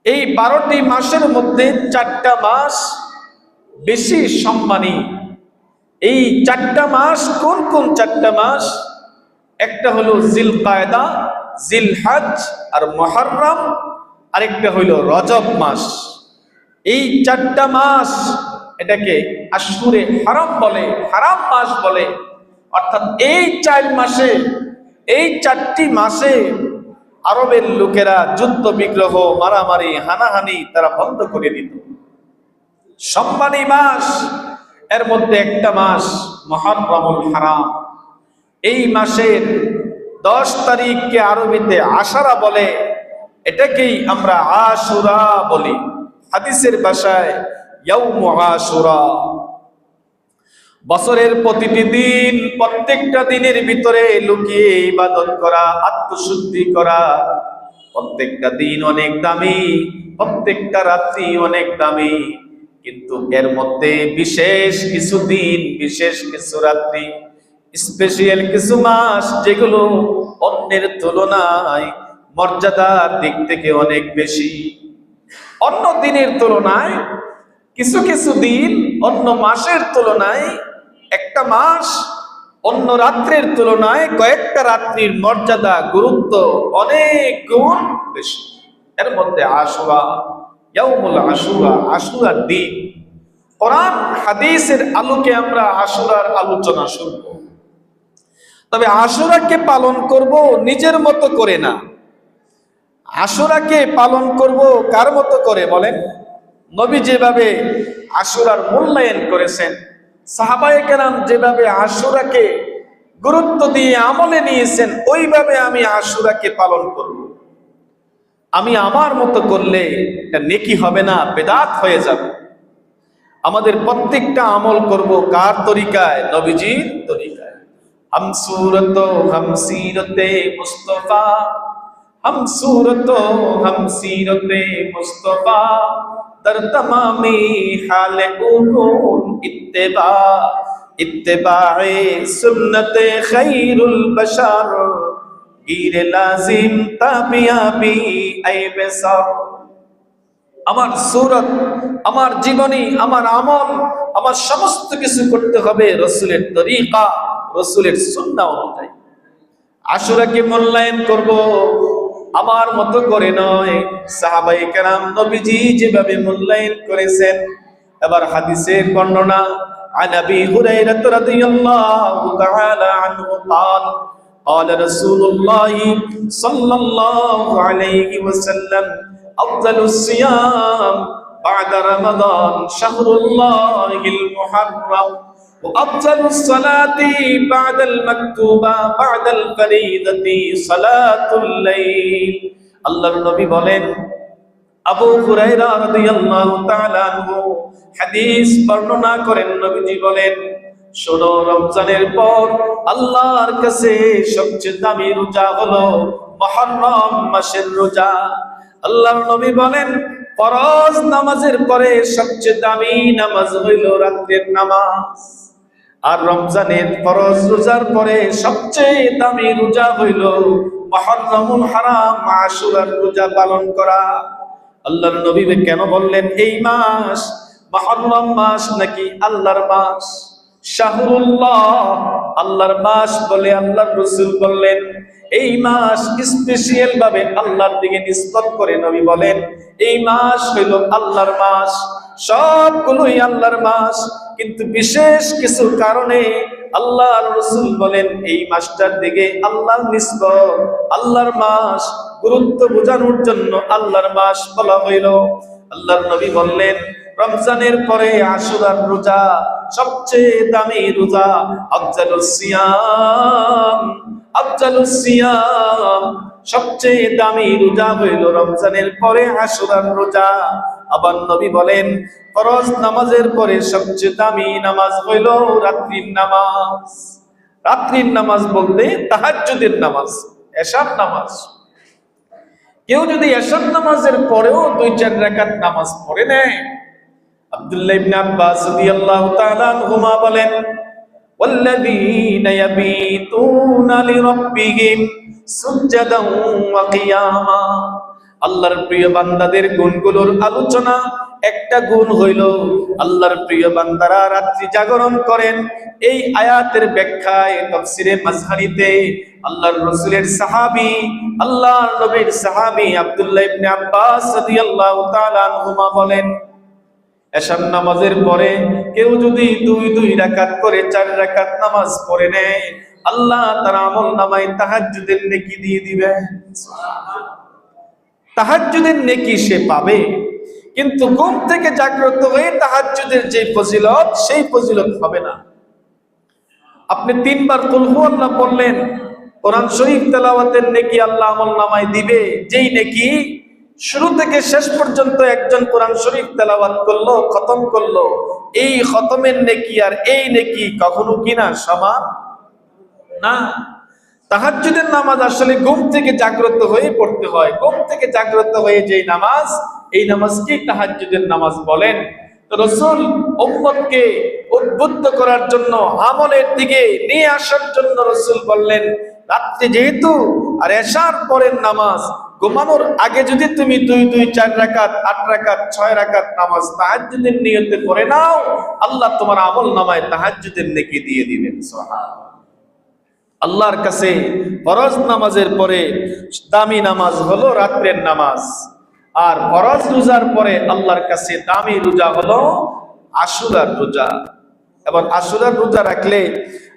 এই 12টি মাসের মধ্যে 4টা মাস বেশি সম্মানী। এই 4টা মাস কোন কোন 4টা মাস? একটা হলো জিলকায়দা, জিলহজ আর মুহররম, আরেকটা হইল রজব মাস। এই 4টা মাস এটাকে আশহুরে হারাম বলে, হারাম মাস বলে। অর্থাৎ এই 4 মাসে, এই 4টি মাসে আরবের লোকেরা যুদ্ধ বিগ্রহ, মারামারি, হানাহানি তারা বন্ধ করে দিত। সম্মানী মাস, এর মধ্যে একটা মাস মুহররমুল হারাম। এই মাসের 10 তারিখকে আরবিতে আশারা বলে, এটাকেই আমরা আশুরা বলি, হাদিসের ভাষায় ইয়াউমু আশুরা। বছরের প্রতিটি দিন, প্রত্যেকটা দিনের ভিতরে লুকিয়ে ইবাদত করা, আত্মশুদ্ধি করা। প্রত্যেকটা দিন অনেক দামি, প্রত্যেকটা রাত্রি অনেক দামি, কিন্তু এর মধ্যে বিশেষ কিছু দিন, বিশেষ কিছু রাত্রি, স্পেশাল কিছু মাস যেগুলো অন্যের তুলনায় মর্যাদার দিক থেকে অনেক বেশি। অন্য দিনের তুলনায় কিছু কিছু দিন, অন্য মাসের তুলনায় একটা মাস, অন্য রাত্রের তুলনায় কয়েকটা রাত্রির মর্যাদা, গুরুত্ব অনেক গুণ বেশি। এর মধ্যে আশুরা, ইয়াউমুল আশুরা, আশুরার দিন। কোরআন হাদিসের আলোকে আমরা আশুরার আলোচনা শুনব। তবে আশুরাকে পালন করব নিজের মতো করে না। আশুরাকে পালন করব কার মতো করে বলেন? নবী যেভাবে আশুরার মূল্যায়ন করেছেন, সাহাবায়ে কেরাম যেভাবে আশুরাকে গুরুত্ব দিয়ে আমলে নিয়েছেন, ওইভাবে আমি আশুরাকে পালন করব। আমি আমার মতো করলে এটা নেকি হবে না, বেদাত হয়ে যাবে। আমাদের প্রত্যেকটা আমল করব কার তরিকায়? নবীজির তরিকায়। হাম সুরত হাম সিরতে মুস্তাফা, হাম সুরত হাম সিরতে মুস্তাফা, দর তমামি হালে উকুন ইত্তেবা, ইত্তেবায়ে সুন্নতে খায়রুল বাশার, গিরে লাজিম তাবিয়াবি আইবেসার। আমার সুরত, আমার জীবনী, আমার আমল, আমার সমস্ত কিছু করতে হবে রাসূলের তরিকা, রাসূলের সুন্নাহ অনুযায়ী। আশুরাকে মূল্যায়ন করব আমার মতো করে নয়, সাহাবায়ে কেরাম নবীজি যেভাবে মূল্যায়ন করেছেন। এবার হাদিসের বর্ণনা, আন আবি হুরায়রা রাদিয়াল্লাহু তাআলা আনহু قال قال رسول الله صلى الله عليه وسلم أفضل الصيام بعد رمضان شهر الله المحرم وأفضل الصلاة بعد المكتوبة بعد الفريضة صلاة الليل। আল্লাহর নবী বলেন, আবু হুরায়রা রাদিয়াল্লাহু তাআলা আনহু হাদিস বর্ণনা করেন, নবীজি বলেন, শোনো, রমজানের পর আল্লাহর কাছে সবচেয়ে দামি রোজা হলো মুহররম মাসের রোজা। আল্লাহর নবী বলেন, ফরজ নামাজের পরে সবচেয়ে দামি নামাজ হইল রাতের নামাজ। আর রমজানের ফরজ রোজার পরে সবচেয়ে দামি রোজা হইল মুহররমুল হারাম, আশুরার রোজা পালন করা। আল্লাহর নবী কেন বললেন এই মাস মুহররম মাস নাকি আল্লাহর মাস? শাহরুল্লাহ, আল্লাহর মাস বলে আল্লাহর রাসূল বললেন। এই মাস স্পেশাল ভাবে আল্লাহর দিকে নিসবত করে নবী বলেন, এই মাস হইল আল্লাহর মাস। সবগুলোই আল্লাহর মাস, কিন্তু বিশেষ কিছু কারণে আল্লাহর রাসূল বলেন এই মাসটার দিকে আল্লাহর নিসবত, আল্লাহর মাস, গুরুত্ব বোঝানোর জন্য আল্লাহর মাস বলা হইল। আল্লাহর নবী বললেন, রমজানের পরে আশুরার রোজা সবচেয়ে দামি রোজা। আফজালুস সিয়াম, আফজালুস সিয়াম, সবচেয়ে দামি রোজা হইল রমজানের পরে আশুরার রোজা। আবার নবী বলেন, ফরজ নামাজের পরে সবচেয়ে দামি নামাজ হইল রাত্রির নামাজ। রাত্রির নামাজ বলতে তাহাজ্জুদের নামাজ, এশার নামাজ। কেউ যদি এশার নামাজের পরেও 2-4 রাকাত নামাজ পড়ে নেয়, আব্দুল্লাহ ইবনে আব্বাস রাদিয়াল্লাহু তাআলা আনহুমা বলেন, ওয়াল্লাযীনা ইয়াবিতুনা লিরাব্বিহিম সুজদান ওয়া কিয়ামা, আল্লাহর প্রিয় বান্দাদের গুণগুলোর আলোচনা। একটা গুণ হইল আল্লাহর প্রিয় বান্দারা রাত্রি জাগরণ করেন। এই আয়াতের ব্যাখ্যায় তাফসিরে মাযহারিতে আল্লাহর রাসূলের সাহাবী, আল্লাহর নবীর সাহাবী আব্দুল্লাহ ইবনে আব্বাস রাদিয়াল্লাহু তাআলা আনহুমা বলেন, এশার নামাজের পরে কেউ যদি দুই রাকাত করে 4 রাকাত নামাজ পড়ে নেয়, আল্লাহ তার আমল নামায় তাহাজ্জুদের নেকি দিয়ে দিবেন। তাহাজ্জুদের নেকি সে পাবে, কিন্তু ঘুম থেকে জাগ্রত হয়ে তাহাজ্জুদের যে ফজিলত, সেই ফজিলত হবে না। আপনি 3 বার কুল হুয়াল্লাহ পড়লেন, কোরআন শরীফ তেলাওয়াতের নেকি আল্লাহ আমল নামায় দিবে, যেই নেকি শুরু থেকে শেষ পর্যন্ত একজন কোরআন শরীফ তেলাওয়াত করলো, খতম করলো, এই খতমের নেকি আর এই নেকি কখনো কিনা সমান না। তাহাজ্জুদের নামাজ আসলে ঘুম থেকে জাগ্রত হয়ে পড়তে হয়। ঘুম থেকে জাগ্রত হয়ে যেই নামাজ, এই নামাজকে তাহাজ্জুদের নামাজ বলেন। তো রাসূল উম্মতকে উদ্বুদ্ধ করার জন্য, আমলের দিকে নিয়ে আসার জন্য রাসূল বললেন, রাত্রে যেহেতু আর এশার পরের নামাজ, ঘুমানোর আগে যদি তুমি 2 4 রাকাত 8 রাকাত 6 রাকাত নামাজ তাহাজ্জুদের নিয়তে পড়ে নাও, আল্লাহ তোমার আমল নামায় তাহাজ্জুদের নেকি দিয়ে দিবেন। সুবহানাল্লাহ। আল্লাহর কাছে ফরজ নামাজের পরে দামি নামাজ হলো রাত্রের নামাজ, আর ফরজ রোজার পরে আল্লাহর কাছে দামি রোজা হলো আশুরার রোজা। এবং আশুরার রোজা রাখলে